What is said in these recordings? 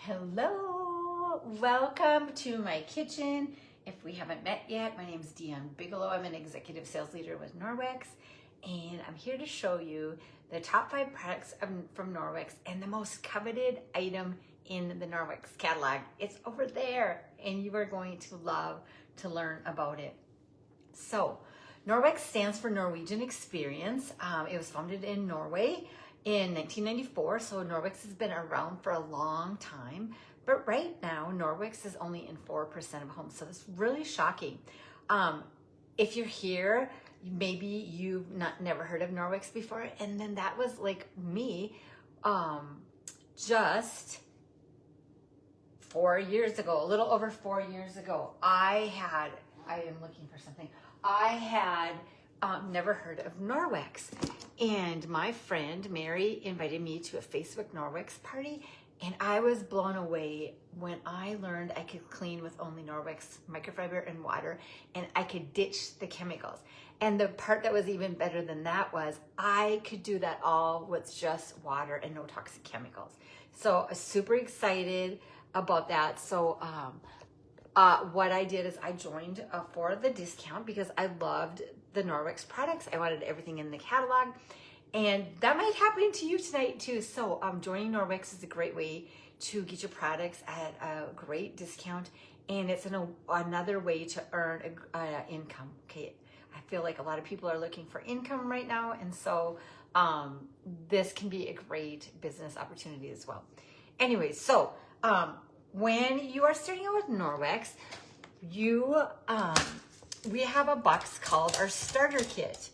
Hello, welcome to my kitchen. If we haven't met yet, my name is Dion Bigelow. I'm an executive sales leader with Norwex, and I'm here to show you the top 5 products from Norwex and the most coveted item in the Norwex catalog. It's over there, and you are going to love to learn about it. So, Norwex stands for Norwegian Experience. It was founded in Norway in 1994, so Norwex has been around for a long time, but right now Norwex is only in 4% of homes, so it's really shocking. If you're here, maybe you've never heard of Norwex before, and then that was like me just 4 years ago, a little over 4 years ago. I am looking for something. I had never heard of Norwex. And my friend Mary invited me to a Facebook Norwex party, and I was blown away when I learned I could clean with only Norwex microfiber and water, and I could ditch the chemicals. And the part that was even better than that was I could do that all with just water and no toxic chemicals. So I was super excited about that. So what I did is I joined for the discount because I loved the Norwex products. I wanted everything in the catalog, and that might happen to you tonight too. So joining Norwex is a great way to get your products at a great discount, and it's another way to earn income. Okay, I feel like a lot of people are looking for income right now, and so this can be a great business opportunity as well. Anyway, so when you are starting out with Norwex, we have a box called our starter kit.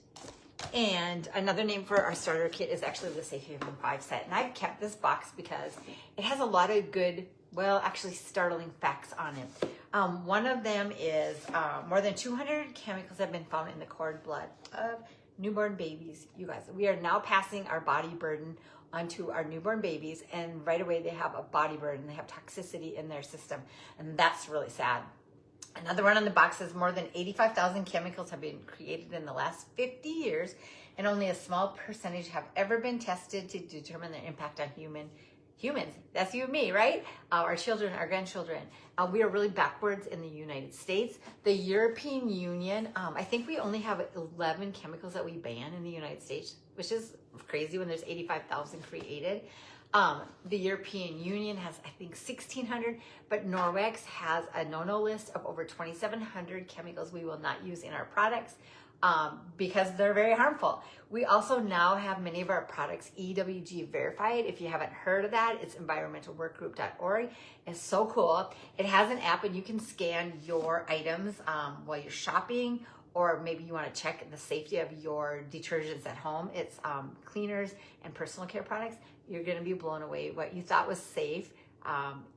And another name for our starter kit is actually the Safe Haven 5 set. And I've kept this box because it has a lot of good, well, actually startling facts on it. One of them is more than 200 chemicals have been found in the cord blood of newborn babies. You guys, we are now passing our body burden onto our newborn babies, and right away they have a body burden. They have toxicity in their system, and that's really sad. Another one on the box says more than 85,000 chemicals have been created in the last 50 years, and only a small percentage have ever been tested to determine their impact on humans. That's you and me, right? Our children, our grandchildren. We are really backwards in the United States. The European Union, I think we only have 11 chemicals that we ban in the United States, which is crazy when there's 85,000 created. The European Union has, I think, 1,600, but Norwex has a no-no list of over 2,700 chemicals we will not use in our products because they're very harmful. We also now have many of our products EWG verified. If you haven't heard of that, it's environmentalworkgroup.org. It's so cool. It has an app, and you can scan your items while you're shopping, or maybe you want to check the safety of your detergents at home. It's cleaners and personal care products. You're going to be blown away. What you thought was safe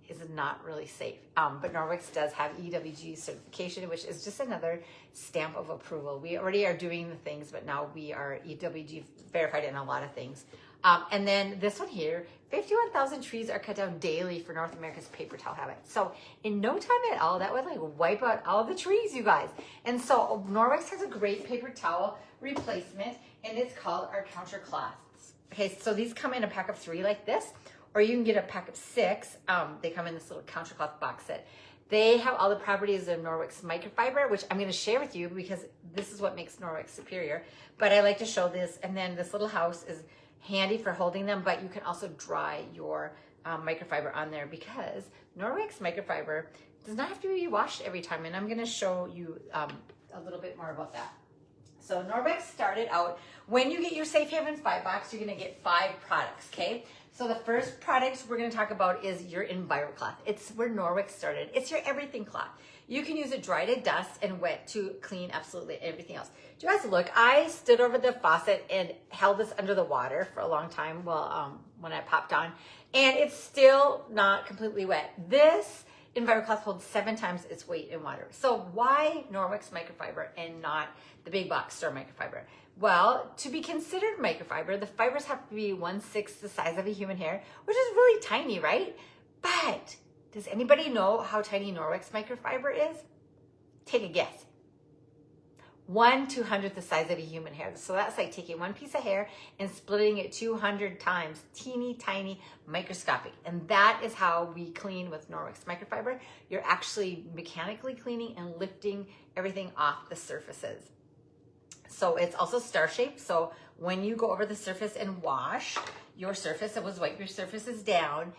is not really safe. But Norwex does have EWG certification, which is just another stamp of approval. We already are doing the things, but now we are EWG verified in a lot of things. And then this one here, 51,000 trees are cut down daily for North America's paper towel habit. So in no time at all, that would like wipe out all the trees, you guys. And so Norwex has a great paper towel replacement, and it's called our counter cloths. Okay, so these come in a pack of 3 like this, or you can get a pack of 6. They come in this little counter cloth box set. They have all the properties of Norwex microfiber, which I'm going to share with you because this is what makes Norwex superior. But I like to show this, and then this little house is handy for holding them, but you can also dry your microfiber on there because Norwex microfiber does not have to be washed every time, and I'm going to show you a little bit more about that. So Norwex started out, when you get your Safe Haven 5 box, you're going to get 5 products, okay? So the first product we're going to talk about is your EnviroCloth. It's where Norwex started. It's your everything cloth. You can use it dry to dust and wet to clean absolutely everything else. Do you guys look? I stood over the faucet and held this under the water for a long time when I popped on, and it's still not completely wet. This EnviroCloth holds 7 times its weight in water. So why Norwex microfiber and not the big box store microfiber? Well, to be considered microfiber, the fibers have to be 1/6 the size of a human hair, which is really tiny, right? But does anybody know how tiny Norwex microfiber is? Take a guess. 1/200th the size of a human hair. So that's like taking one piece of hair and splitting it 200 times, teeny tiny, microscopic. And that is how we clean with Norwex microfiber. You're actually mechanically cleaning and lifting everything off the surfaces. So it's also star shaped. So when you go over the surface and wash your surface, it was wipe your surfaces down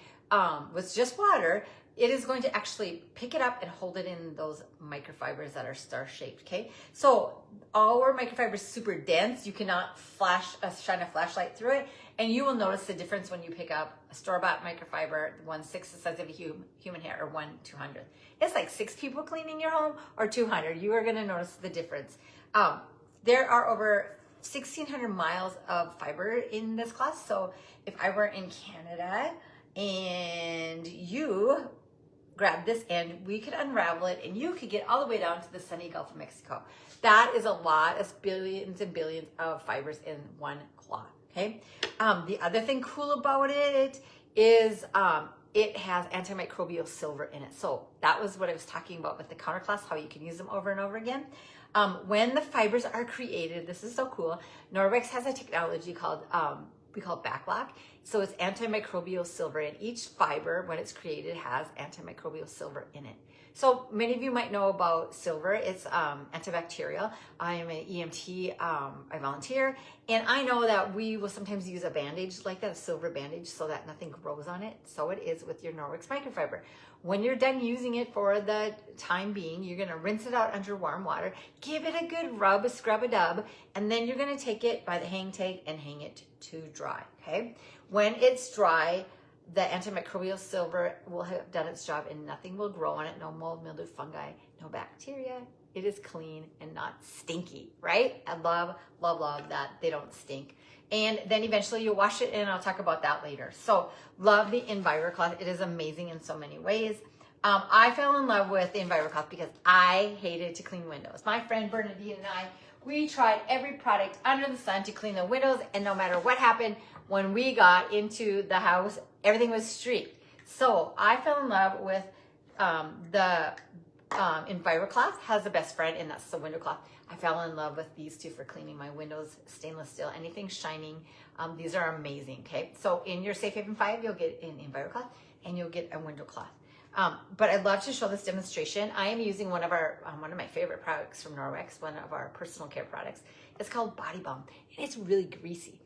with just water, it is going to actually pick it up and hold it in those microfibers that are star shaped, okay? So our microfiber is super dense. You cannot shine a flashlight through it, and you will notice the difference when you pick up a store-bought microfiber, 1/6 the size of a human hair, or 1/200th. It's like 6 people cleaning your home or 200. You are gonna notice the difference. There are over 1,600 miles of fiber in this cloth. So if I were in Canada and you grab this end, we could unravel it and you could get all the way down to the sunny Gulf of Mexico. That is a lot. It's billions and billions of fibers in one cloth, okay? The other thing cool about it is it has antimicrobial silver in it. So that was what I was talking about with the countercloths, how you can use them over and over again. When the fibers are created, this is so cool, Norwex has a technology called, we call it BacLock. So it's antimicrobial silver, and each fiber, when it's created, has antimicrobial silver in it. So many of you might know about silver. It's antibacterial. I am an EMT, I volunteer, and I know that we will sometimes use a bandage like that, a silver bandage, so that nothing grows on it. So it is with your Norwex microfiber. When you're done using it for the time being, you're gonna rinse it out under warm water, give it a good rub, a scrub-a-dub, and then you're gonna take it by the hang tag and hang it to dry, okay? When it's dry, the antimicrobial silver will have done its job and nothing will grow on it. No mold, mildew, fungi, no bacteria. It is clean and not stinky, right? I love, love, love that they don't stink. And then eventually you'll wash it, and I'll talk about that later. So love the EnviroCloth. It is amazing in so many ways. I fell in love with the EnviroCloth because I hated to clean windows. My friend Bernadine and I, we tried every product under the sun to clean the windows, and no matter what happened, when we got into the house, everything was streaked. So I fell in love with the EnviroCloth. Has a best friend, and that's the window cloth. I fell in love with these two for cleaning my windows, stainless steel, anything shining. These are amazing, okay? So in your Safe Haven 5, you'll get an EnviroCloth and you'll get a window cloth. But I'd love to show this demonstration. I am using one of my favorite products from Norwex, one of our personal care products. It's called Body Balm, and it's really greasy.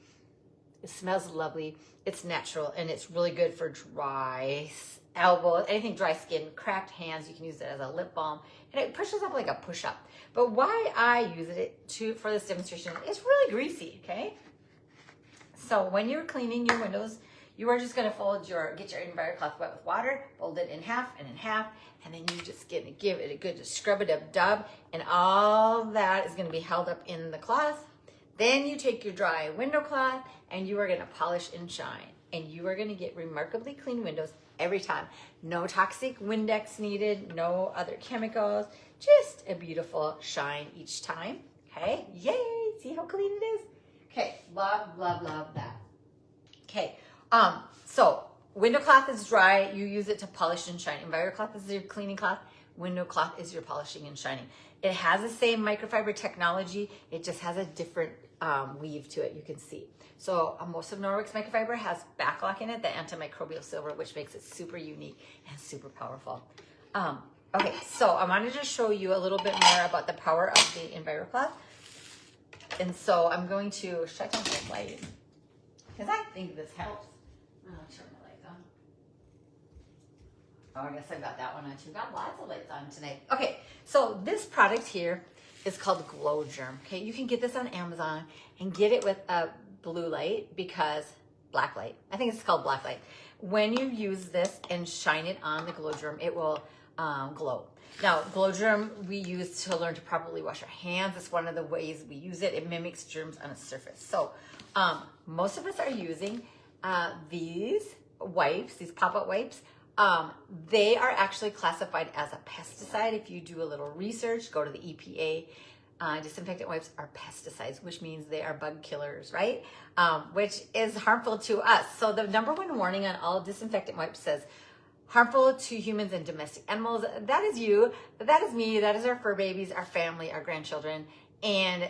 It smells lovely, it's natural, and it's really good for dry elbows, anything dry skin, cracked hands. You can use it as a lip balm, and it pushes up like a push-up. But why I use it for this demonstration, it's really greasy, okay? So when you're cleaning your windows, you are just gonna get your EnviroCloth wet with water, fold it in half, and then you just give it a good scrub-a-dub, and all that is gonna be held up in the cloth. Then you take your dry window cloth and you are gonna polish and shine, and you are gonna get remarkably clean windows every time. No toxic Windex needed, no other chemicals, just a beautiful shine each time, okay? Yay, see how clean it is? Okay, love, love, love that. Okay, so window cloth is dry, you use it to polish and shine. EnviroCloth is your cleaning cloth, window cloth is your polishing and shining. It has the same microfiber technology, it just has a different weave to it, you can see. So most of Norwex microfiber has BacLock in it, the antimicrobial silver, which makes it super unique and super powerful. Okay, so I wanted to show you a little bit more about the power of the EnviroCloth. And so I'm going to shut down the light because I think this helps. I'm gonna turn the lights on. Oh, I guess I got that one on too. Got lots of lights on today. Okay, so this product here is called Glow Germ. Okay, you can get this on Amazon and get it with a blue light because black light. I think it's called black light. When you use this and shine it on the Glow Germ, it will glow. Now, Glow Germ we use to learn to properly wash our hands. It's one of the ways we use it. It mimics germs on a surface. So most of us are using these wipes, these pop-up wipes. They are actually classified as a pesticide. If you do a little research, go to the EPA. Disinfectant wipes are pesticides, which means they are bug killers, right? Which is harmful to us. So the #1 warning on all disinfectant wipes says, harmful to humans and domestic animals. That is you, that is me, that is our fur babies, our family, our grandchildren, And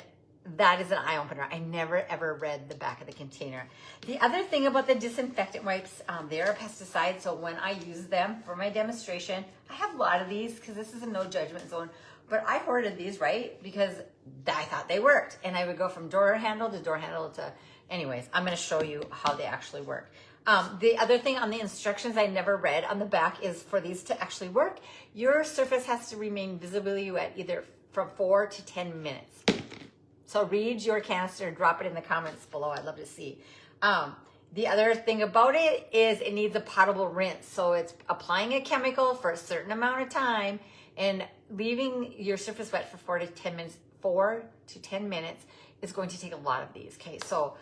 that is an eye opener. I never ever read the back of the container. The other thing about the disinfectant wipes, they are a pesticide. So when I use them for my demonstration, I have a lot of these because this is a no judgment zone. But I hoarded these, right? Because I thought they worked. And I would go from door handle to, anyways, I'm gonna show you how they actually work. The other thing on the instructions I never read on the back is for these to actually work, your surface has to remain visibly wet either from 4 to 10 minutes. So read your canister, drop it in the comments below. I'd love to see. The other thing about it is it needs a potable rinse. So it's applying a chemical for a certain amount of time and leaving your surface wet for 4 to 10 minutes. 4 to 10 minutes is going to take a lot of these. Okay, so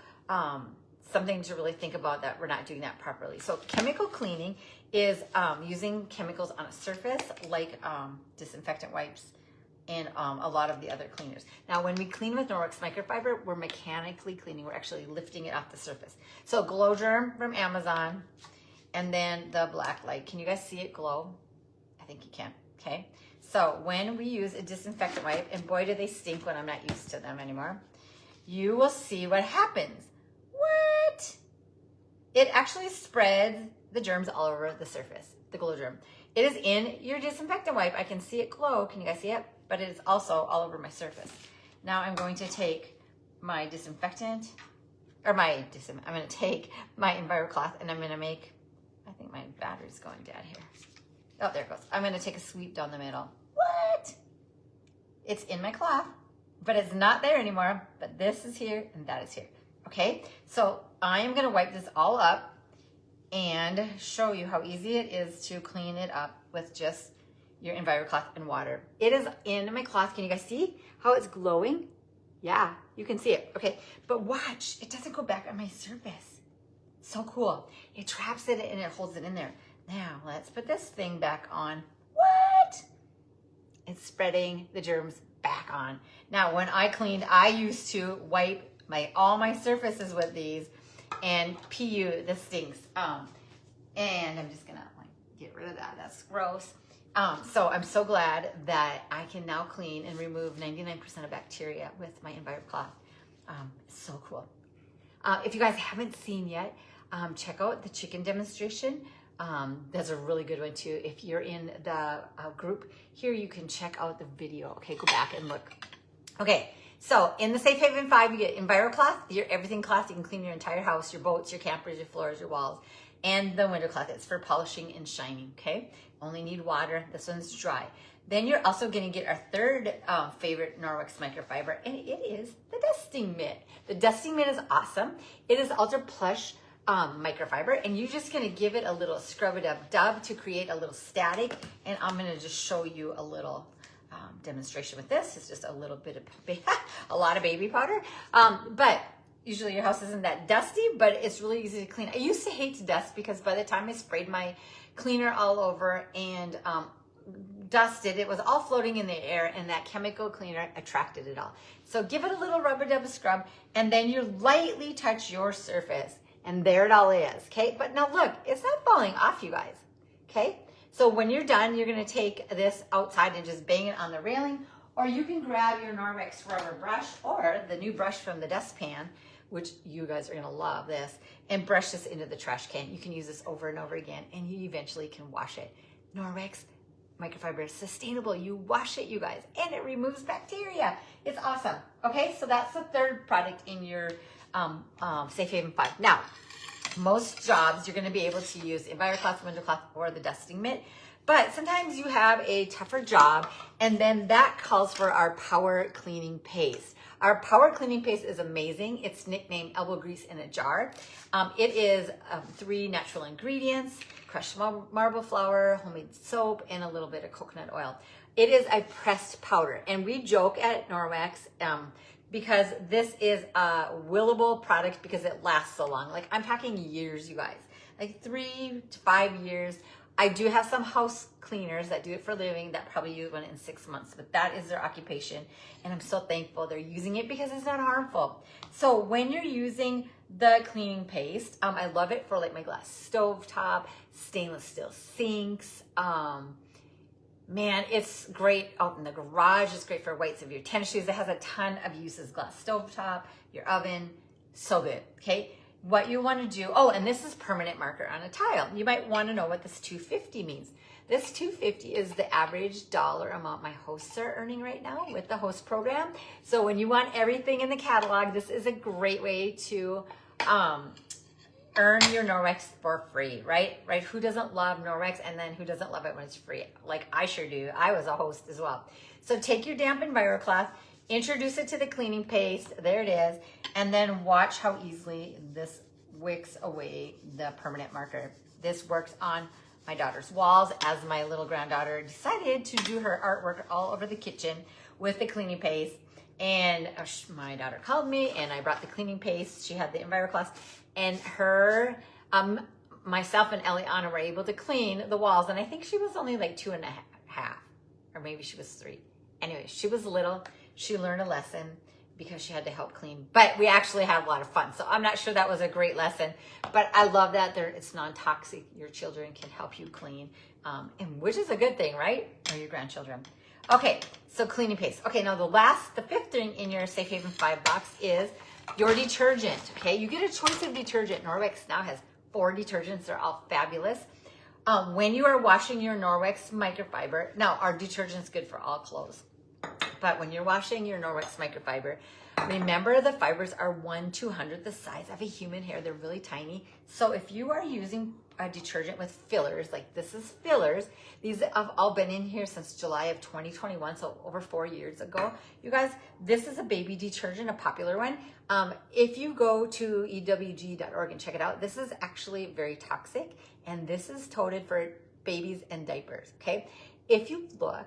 something to really think about that we're not doing that properly. So chemical cleaning is using chemicals on a surface like disinfectant wipes and a lot of the other cleaners. Now, when we clean with Norwex microfiber, we're mechanically cleaning. We're actually lifting it off the surface. So Glow Germ from Amazon, and then the black light. Can you guys see it glow? I think you can, okay? So when we use a disinfectant wipe, and boy, do they stink when I'm not used to them anymore, you will see what happens. What? It actually spreads the germs all over the surface, the Glow Germ. It is in your disinfectant wipe. I can see it glow. Can you guys see it? But it is also all over my surface. Now I'm going to take my disinfectant, I'm going to take my EnviroCloth and I'm going to make, I think my battery's going dead here. Oh, there it goes. I'm going to take a sweep down the middle. What? It's in my cloth, but it's not there anymore. But this is here and that is here. Okay, so I am going to wipe this all up and show you how easy it is to clean it up with just your EnviroCloth and water. It is in my cloth. Can you guys see how it's glowing? Yeah, you can see it. Okay, but watch, it doesn't go back on my surface. So cool. It traps it and it holds it in there. Now, let's put this thing back on. What? It's spreading the germs back on. Now, when I cleaned, I used to wipe all my surfaces with these and PU, this stinks. And I'm just gonna get rid of that. That's gross. So I'm so glad that I can now clean and remove 99% of bacteria with my EnviroCloth. It's so cool. If you guys haven't seen yet, check out the chicken demonstration. That's a really good one too. If you're in the group here, you can check out the video. Okay, go back and look. Okay, so in the Safe Haven 5, you get EnviroCloth, your everything cloth. You can clean your entire house, your boats, your campers, your floors, your walls. And the window cloth, it's for polishing and shining, okay? Only need water. This one's dry. Then you're also gonna get our third favorite Norwex microfiber, and it is the dusting mitt. The dusting mitt is awesome. It is ultra plush microfiber, and you're just gonna give it a little scrub it up dub to create a little static, and I'm gonna just show you a little demonstration with this. It's just a little bit of, a lot of baby powder, but usually your house isn't that dusty, but it's really easy to clean. I used to hate to dust because by the time I sprayed my cleaner all over and dusted, it was all floating in the air, and that chemical cleaner attracted it all. So give it a little rubber dub scrub, and then you lightly touch your surface, and there it all is, okay? But now look, it's not falling off, you guys, okay? So when you're done, you're gonna take this outside and just bang it on the railing, or you can grab your Norwex rubber brush or the new brush from the dustpan, which you guys are gonna love this, and brush this into the trash can. You can use this over and over again, and you eventually can wash it. Norwex microfiber is sustainable. You wash it, you guys, and it removes bacteria. It's awesome. Okay, so that's the third product in your Safe Haven 5. Now, most jobs you're gonna be able to use EnviroCloth, window cloth, or the dusting mitt. But sometimes you have a tougher job, and then that calls for our power cleaning paste. Our power cleaning paste is amazing. It's nicknamed elbow grease in a jar. It is 3 natural ingredients: crushed marble flour, homemade soap, and a little bit of coconut oil. It is a pressed powder, and we joke at Norwex because this is a willable product because it lasts so long. Like, I'm talking years, you guys, like 3 to 5 years. I do have some house cleaners that do it for a living that probably use one in 6 months, but that is their occupation. And I'm so thankful they're using it because it's not harmful. So when you're using the cleaning paste, I love it for like my glass stovetop, stainless steel sinks, Man, it's great out in the garage. It's great for whites of your tennis shoes. It has a ton of uses. Glass stovetop, your oven, so good, okay? What you want to do, oh, and this is permanent marker on a tile. You might want to know what this 250 means. This 250 is the average dollar amount my hosts are earning right now with the host program. So when you want everything in the catalog, this is a great way to earn your Norwex for free, right? Right? Who doesn't love Norwex, and then who doesn't love it when it's free? Like I sure do. I was a host as well. So take your damp EnviroCloth, introduce it to the cleaning paste, there it is, and then watch how easily this wicks away the permanent marker. This works on my daughter's walls as my little granddaughter decided to do her artwork all over the kitchen with the cleaning paste. And my daughter called me and I brought the cleaning paste. She had the EnviroCloth, and her, myself and Eliana were able to clean the walls. And I think she was only like 2.5, or maybe she was 3. Anyway, she was little. She learned a lesson because she had to help clean, but we actually had a lot of fun. So I'm not sure that was a great lesson, but I love that it's non-toxic. Your children can help you clean, and which is a good thing, right? Or your grandchildren. Okay, so cleaning paste. Okay, now the fifth thing in your Safe Haven 5 box is your detergent. Okay, you get a choice of detergent. Norwex now has 4 detergents. They're all fabulous. When you are washing your Norwex microfiber, now our detergent's good for all clothes. But when you're washing your Norwex microfiber, remember the fibers are 1/200 the size of a human hair. They're really tiny. So if you are using a detergent with fillers, like this is fillers, these have all been in here since July of 2021, so over 4 years ago. You guys, this is a baby detergent, a popular one. If you go to ewg.org and check it out, this is actually very toxic, and this is toted for babies and diapers, okay? If you look,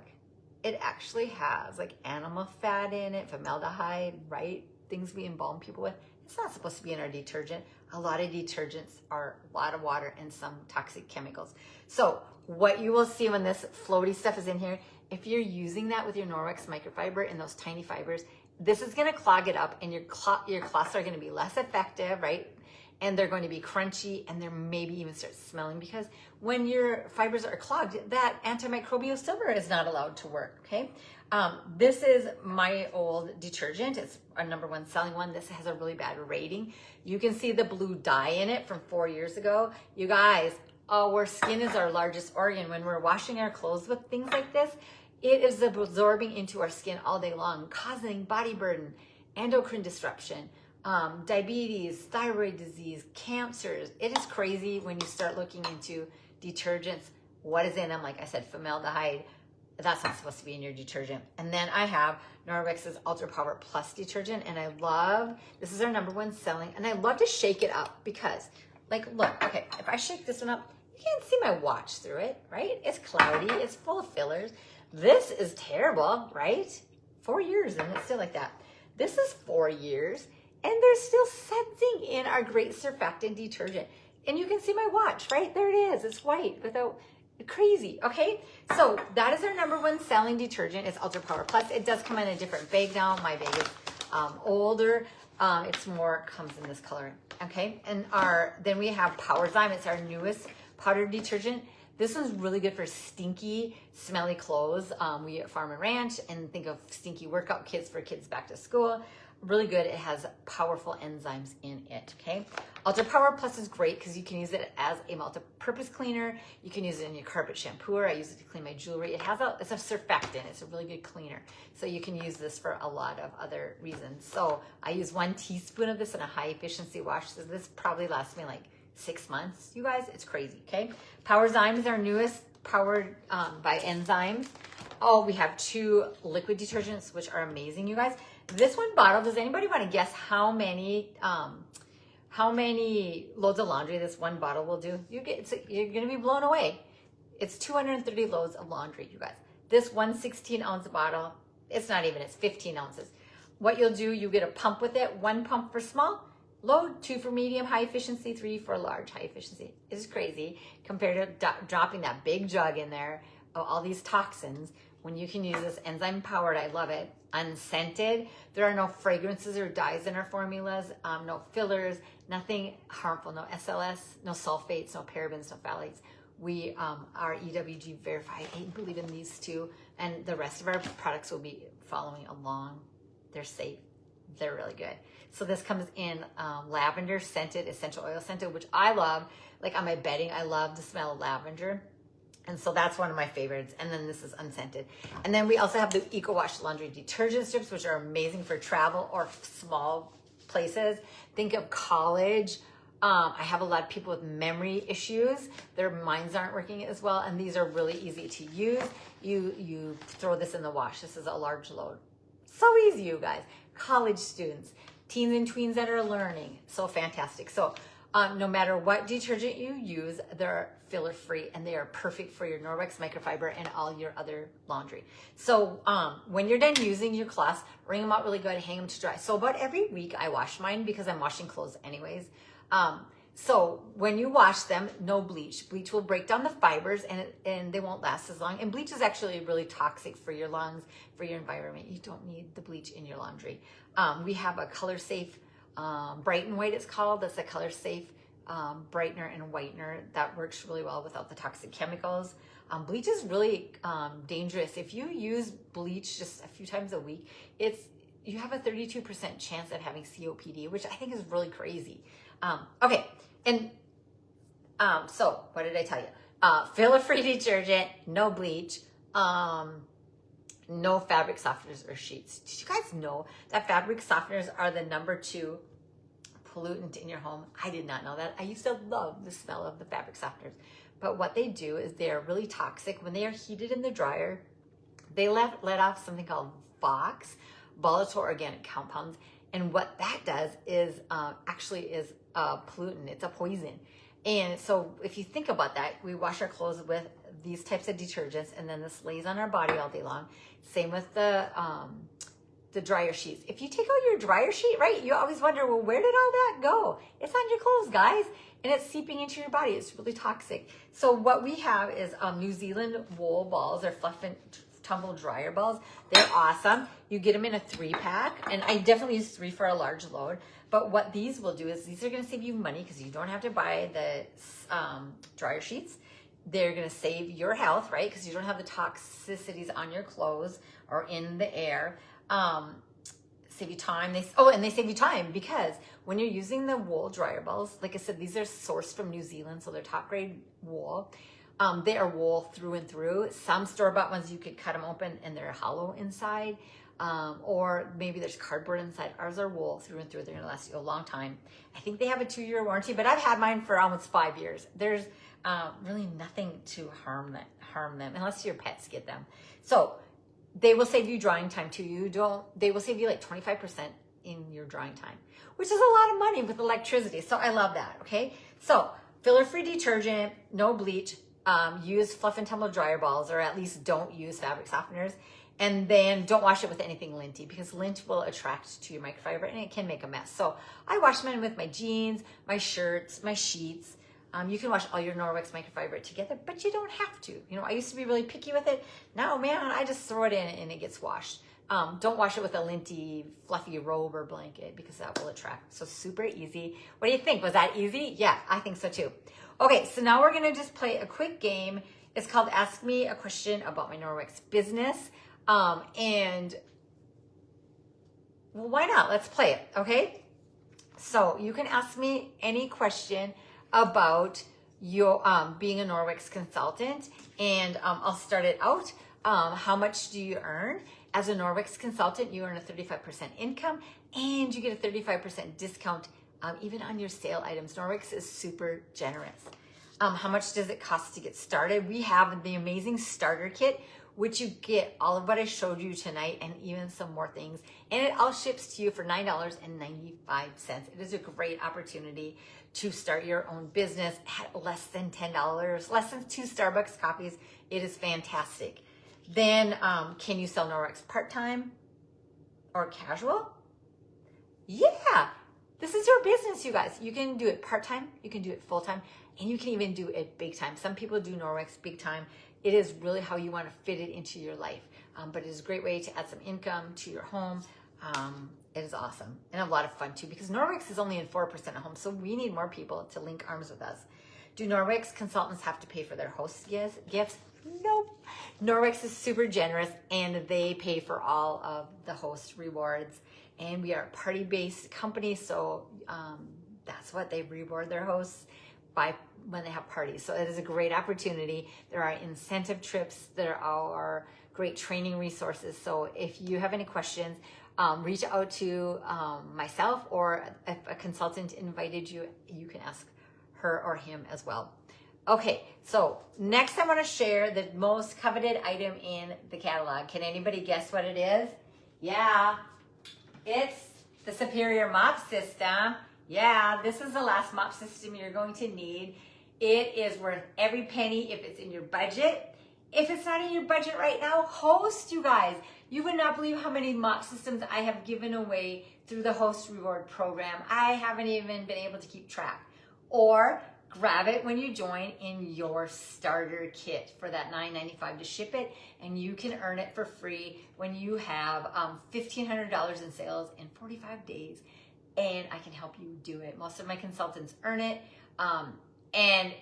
it actually has like animal fat in it, formaldehyde, right? Things we embalm people with. It's not supposed to be in our detergent. A lot of detergents are a lot of water and some toxic chemicals. So what you will see when this floaty stuff is in here, if you're using that with your Norwex microfiber and those tiny fibers, this is going to clog it up, and your cloths are going to be less effective, right? And they're going to be crunchy, and they're maybe even start smelling, because when your fibers are clogged, that antimicrobial silver is not allowed to work, okay? This is my old detergent. It's our #1 selling one. This has a really bad rating. You can see the blue dye in it from 4 years ago. You guys, our skin is our largest organ. When we're washing our clothes with things like this, it is absorbing into our skin all day long, causing body burden, endocrine disruption, diabetes, thyroid disease, cancers. It is crazy when you start looking into detergents, what is in them. Like I said, formaldehyde, that's not supposed to be in your detergent. And then I have Norwex's Ultra Power Plus detergent, and I love, this is our #1 selling, and I love to shake it up because, like, look, okay, if I shake this one up, you can't see my watch through it, right? It's cloudy, it's full of fillers. This is terrible, right? 4 years and it's still like that. This is 4 years, and there's still sensing in our great surfactant detergent. And you can see my watch, right? There it is. It's white without, crazy, okay? So that is our #1 selling detergent. It's Ultra Power Plus. It does come in a different bag now. My bag is older. It's more, comes in this color, okay? And then we have Powerzyme. It's our newest powdered detergent. This one's really good for stinky, smelly clothes. We at Farm and Ranch, and think of stinky workout kits for kids back to school. Really good. It has powerful enzymes in it, okay? Ultra Power Plus is great because you can use it as a multi-purpose cleaner. You can use it in your carpet shampooer. I use it to clean my jewelry. It's a surfactant. It's a really good cleaner. So you can use this for a lot of other reasons. So I use 1 teaspoon of this in a high efficiency wash. So this probably lasts me like 6 months. You guys, it's crazy, okay? Powerzyme is our newest, powered by enzymes. Oh, we have 2 liquid detergents, which are amazing, you guys. This one bottle, does anybody want to guess how many loads of laundry this one bottle will do? You're going to be blown away. It's 230 loads of laundry, you guys. This 116-ounce bottle, it's not even, it's 15 ounces. What you'll do, you get a pump with it, 1 pump for small load, 2 for medium high efficiency, 3 for large high efficiency. It's crazy compared to dropping that big jug in there of all these toxins. When you can use this enzyme powered, I love it. Unscented. There are no fragrances or dyes in our formulas, no fillers, nothing harmful, no SLS, no sulfates, no parabens, no phthalates. We are EWG verified. I believe in these two, and the rest of our products will be following along. They're safe. They're really good. So this comes in lavender scented, essential oil scented, which I love. Like on my bedding, I love the smell of lavender. And so that's one of my favorites. And then this is unscented. And then we also have the Eco Wash laundry detergent strips, which are amazing for travel or small places. Think of college. I have a lot of people with memory issues. Their minds aren't working as well. And these are really easy to use. You throw this in the wash. This is a large load. So easy, you guys. College students, teens and tweens that are learning. So fantastic. So no matter what detergent you use, they're filler free and they are perfect for your Norwex microfiber and all your other laundry. So when you're done using your cloths, wring them out really good, hang them to dry. So about every week I wash mine because I'm washing clothes anyways. So when you wash them, no bleach. Bleach will break down the fibers and they won't last as long. And bleach is actually really toxic for your lungs, for your environment. You don't need the bleach in your laundry. We have a color safe, bright and white it's called. That's a color safe brightener and whitener that works really well without the toxic chemicals. Bleach is really dangerous. If you use bleach just a few times a week, you have a 32% chance of having COPD, which I think is really crazy. Okay, and so what did I tell you? Filler-free detergent, no bleach, no fabric softeners or sheets. Did you guys know that fabric softeners are the #2 pollutant in your home? I did not know that. I used to love the smell of the fabric softeners. But what they do is they're really toxic. When they are heated in the dryer, they let off something called VOX, volatile organic compounds. And what that does is actually is a pollutant. It's a poison. And so if you think about that, we wash our clothes with these types of detergents, and then this lays on our body all day long. Same with the dryer sheets. If you take out your dryer sheet, right, you always wonder, well, where did all that go? It's on your clothes, guys, and it's seeping into your body. It's really toxic. So what we have is New Zealand wool balls or fluff and tumble dryer balls. They're awesome. You get them in a 3-pack, and I definitely use 3 for a large load. But what these will do is these are going to save you money because you don't have to buy the dryer sheets. They're going to save your health, right? Because you don't have the toxicities on your clothes or in the air. Save you time. And they save you time because when you're using the wool dryer balls, like I said, these are sourced from New Zealand, so they're top grade wool. They are wool through and through. Some store-bought ones, you could cut them open and they're hollow inside. Or maybe there's cardboard inside. Ours are wool through and through. They're gonna last you a long time. I think they have a 2-year warranty, but I've had mine for almost 5 years. There's really nothing to harm them unless your pets get them. So they will save you drying time too. They will save you like 25% in your drying time, which is a lot of money with electricity. So I love that, okay? So filler-free detergent, no bleach, use fluff and tumble dryer balls, or at least don't use fabric softeners. And then don't wash it with anything linty because lint will attract to your microfiber and it can make a mess. So I wash mine with my jeans, my shirts, my sheets. You can wash all your Norwex microfiber together, but you don't have to. You know, I used to be really picky with it. Now, man, I just throw it in and it gets washed. Don't wash it with a linty, fluffy robe or blanket because that will attract. So super easy. What do you think? Was that easy? Yeah, I think so too. Okay, so now we're gonna just play a quick game. It's called Ask Me a Question About My Norwex Business. And well, why not? Let's play it, okay? So you can ask me any question about your being a Norwex consultant, and I'll start it out. How much do you earn? As a Norwex consultant, you earn a 35% income, and you get a 35% discount even on your sale items. Norwex is super generous. How much does it cost to get started? We have the amazing starter kit, which you get all of what I showed you tonight and even some more things. And it all ships to you for $9.95. It is a great opportunity to start your own business at less than $10, less than 2 Starbucks coffees. It is fantastic. Then can you sell Norwex part-time or casual? Yeah, this is your business, you guys. You can do it part-time, you can do it full-time, and you can even do it big time. Some people do Norwex big time. It is really how you want to fit it into your life. But it is a great way to add some income to your home. It is awesome and a lot of fun too because Norwex is only in 4% of homes. So we need more people to link arms with us. Do Norwex consultants have to pay for their host gifts? Nope. Norwex is super generous and they pay for all of the host rewards. And we are a party-based company, so that's what they reward their hosts by when they have parties. So it is a great opportunity. There are incentive trips. There are great training resources. So if you have any questions, reach out to myself, or if a consultant invited you, you can ask her or him as well. Okay, so next I want to share the most coveted item in the catalog. Can anybody guess what it is? Yeah, it's the Superior Mop System. Yeah, this is the last mop system you're going to need. It is worth every penny if it's in your budget. If it's not in your budget right now, host, you guys. You would not believe how many mop systems I have given away through the host reward program. I haven't even been able to keep track. Or grab it when you join in your starter kit for that $9.95 to ship it, and you can earn it for free when you have $1,500 in sales in 45 days, and I can help you do it. Most of my consultants earn it, and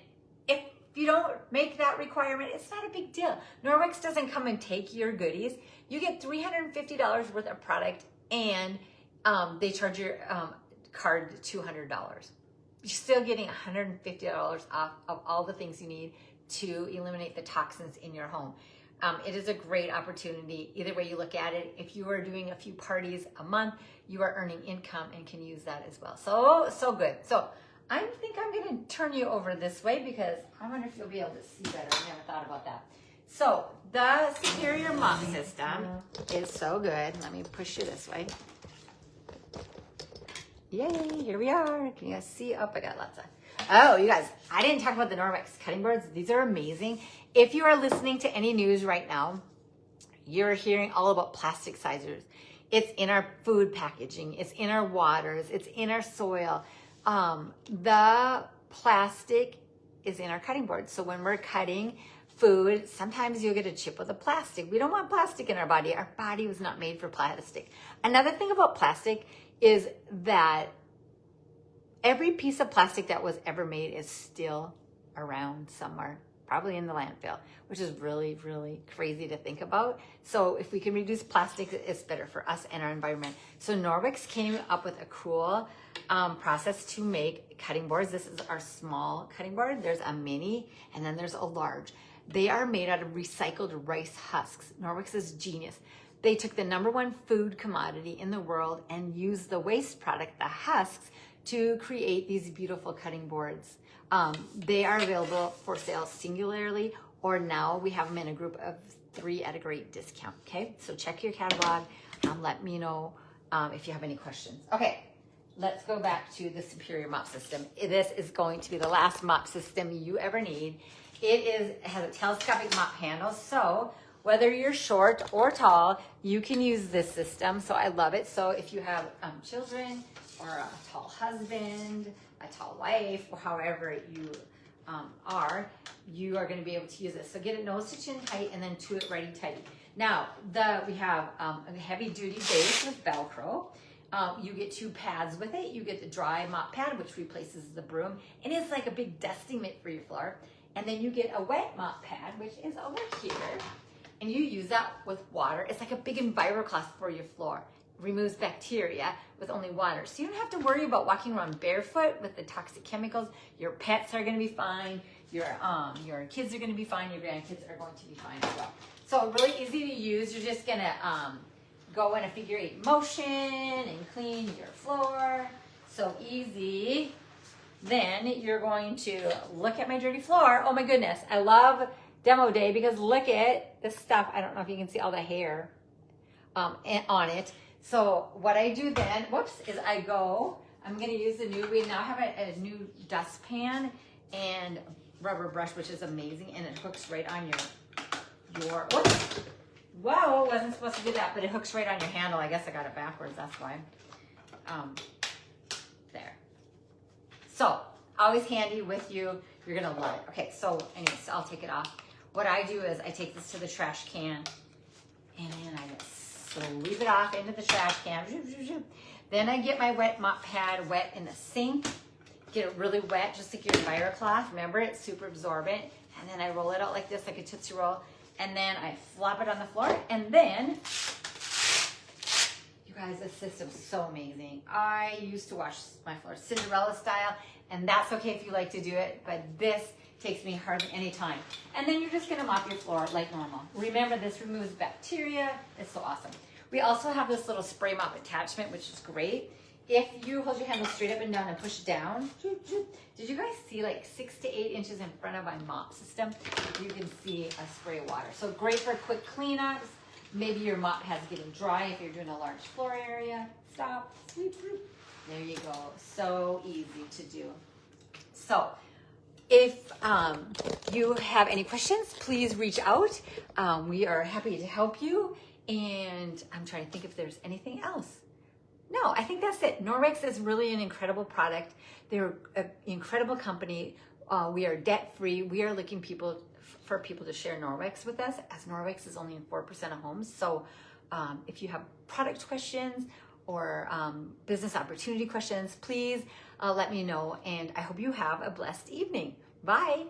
if you don't make that requirement, it's not a big deal. Norwex doesn't come and take your goodies. You get $350 worth of product, and they charge your card $200. You're still getting $150 off of all the things you need to eliminate the toxins in your home. It is a great opportunity. Either way you look at it, if you are doing a few parties a month, you are earning income and can use that as well. So good. So I think I'm going to turn you over this way because I wonder if you'll be able to see better. I never thought about that. So the Superior Mop System is so good. Let me push you this way. Yay, here we are. Can you guys see? Oh, I got lots of. Oh, you guys, I didn't talk about the Norwex cutting boards. These are amazing. If you are listening to any news right now, you're hearing all about plastic sizers. It's in our food packaging. It's in our waters. It's in our soil. The plastic is in our cutting boards. So when we're cutting food, sometimes you'll get a chip with the plastic. We don't want plastic in our body. Our body was not made for plastic. Another thing about plastic is that every piece of plastic that was ever made is still around somewhere, probably in the landfill, which is really, really crazy to think about. So if we can reduce plastic, it's better for us and our environment. So Norwex came up with a cool process to make cutting boards. This is our small cutting board. There's a mini, and then there's a large. They are made out of recycled rice husks. Norwex is genius. They took the #1 food commodity in the world and used the waste product, the husks, to create these beautiful cutting boards. They are available for sale singularly, or now we have them in a group of 3 at a great discount, okay? So check your catalog. Let me know if you have any questions. Okay, let's go back to the Superior Mop System. This is going to be the last mop system you ever need. It has a telescopic mop handle, so whether you're short or tall, you can use this system. So I love it. So if you have children or a tall husband, a tall wife, or however you are, you are going to be able to use it. So get it nose to chin height and then to it ready tight. Now, we have a heavy duty base with Velcro. You get 2 pads with it. You get the dry mop pad, which replaces the broom, and it's like a big dusting mitt for your floor. And then you get a wet mop pad, which is over here. And you use that with water. It's like a big EnviroCloth for your floor. Removes bacteria with only water. So you don't have to worry about walking around barefoot with the toxic chemicals. Your pets are gonna be fine. Your kids are gonna be fine. Your grandkids are going to be fine as well. So really easy to use. You're just gonna go in a figure 8 motion and clean your floor. So easy. Then you're going to look at my dirty floor. Oh my goodness, I love demo day because look at this stuff. I don't know if you can see all the hair on it. So what I do then, is I'm gonna use we now have a new dustpan and rubber brush, which is amazing, and it hooks right on your whoa, wasn't supposed to do that, but it hooks right on your handle. I guess I got it backwards, that's why. There. So, always handy with you. You're gonna love it. Okay, so anyways, I'll take it off. What I do is I take this to the trash can and then I just sweep it off into the trash can. Then I get my wet mop pad wet in the sink. get it really wet, just like your fire cloth. Remember, it's super absorbent. And then I roll it out like this, like a Tootsie Roll. And then I flop it on the floor. And then, you guys, this system's so amazing. I used to wash my floor Cinderella style, and that's okay if you like to do it, but this takes me hardly any time. And then you're just gonna mop your floor like normal. Remember, this removes bacteria. It's so awesome. We also have this little spray mop attachment, which is great. If you hold your handle straight up and down and push down, did you guys see like 6 to 8 inches in front of my mop system? You can see a spray of water. So great for quick cleanups. Maybe your mop has getting dry if you're doing a large floor area. Stop, sweep, sweep. There you go. So easy to do. So if you have any questions, please reach out. We are happy to help you. And I'm trying to think if there's anything else. No, I think that's it. Norwex is really an incredible product. They're an incredible company. We are debt-free. We are looking for people to share Norwex with us, as Norwex is only in 4% of homes. So if you have product questions or business opportunity questions, please let me know. And I hope you have a blessed evening. Bye.